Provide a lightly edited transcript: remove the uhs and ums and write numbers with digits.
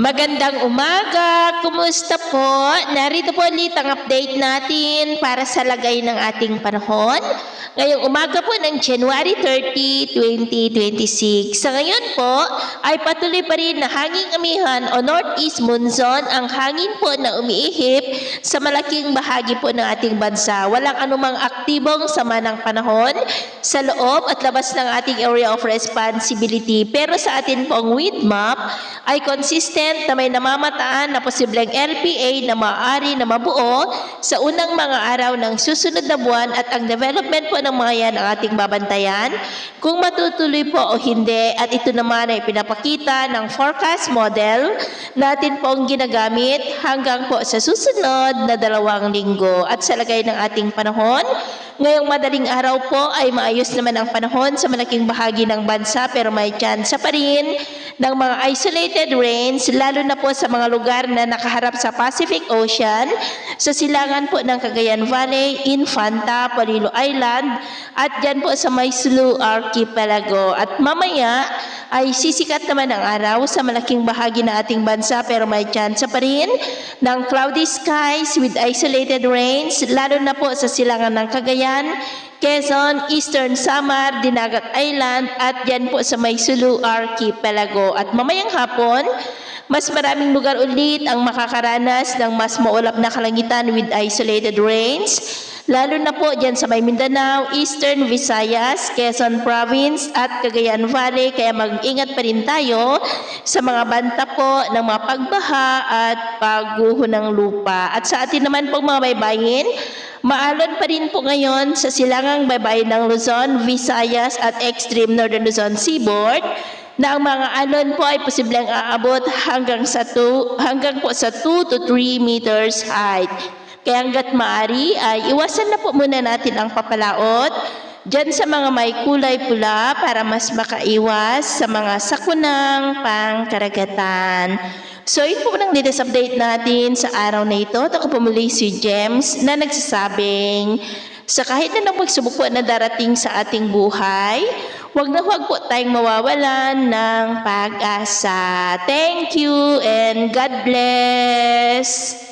Magandang umaga! Kumusta po? Narito po ulit ang update natin para sa lagay ng ating panahon. Ngayong umaga po ng January 30, 2026. Sa ngayon po ay patuloy pa rin na hanging amihan o northeast monsoon ang hangin po na umiihip sa malaking bahagi po ng ating bansa. Walang anumang aktibong sama ng panahon sa loob at labas ng ating area of responsibility. Pero sa atin pong wind map ay consistent na may namamataan na posibleng LPA na maaari na mabuo sa unang mga araw ng susunod na buwan at ang development po ng mga yan ang ating babantayan kung matutuloy po o hindi, at ito naman ay pinapakita ng forecast model natin pong ginagamit hanggang po sa susunod na 2 linggo. At sa lagay ng ating panahon, ngayong madaling araw po ay maayos naman ang panahon sa malaking bahagi ng bansa, pero may tsansa pa rin ng mga isolated rains, lalo na po sa mga lugar na nakaharap sa Pacific Ocean, sa silangan po ng Cagayan Valley, Infanta, Polillo Island, at dyan po sa Maislu Archipelago. At mamaya ay sisikat naman ang araw sa malaking bahagi ng ating bansa, pero may tsansa pa rin ng cloudy skies with isolated rains, lalo na po sa silangan ng Cagayan, Quezon, Eastern Samar, Dinagat Island, at dyan po sa Maisulu Archipelago. At mamayang hapon, mas maraming lugar ulit ang makakaranas ng mas maulap na kalangitan with isolated rains, lalo na po dyan sa may Mindanao, Eastern Visayas, Quezon Province at Cagayan Valley. Kaya mag-ingat pa rin tayo sa mga banta po ng mga pagbaha at pagguho ng lupa. At sa atin naman pong mga baybayin, maalon pa rin po ngayon sa silangang baybayin ng Luzon, Visayas at extreme northern Luzon seaboard, na ang mga alon po ay posibleng aabot hanggang po sa 2 to 3 meters height. Kaya hanggat maaari ay iwasan na po muna natin ang papalaot dyan sa mga may kulay pula para mas makaiwas sa mga sakunang pangkaragatan. So yun po ng latest update natin sa araw na ito. Ako po muli si James na nagsasabing sa kahit na pagsubok po na darating sa ating buhay, huwag po tayong mawawalan ng pag-asa. Thank you and God bless!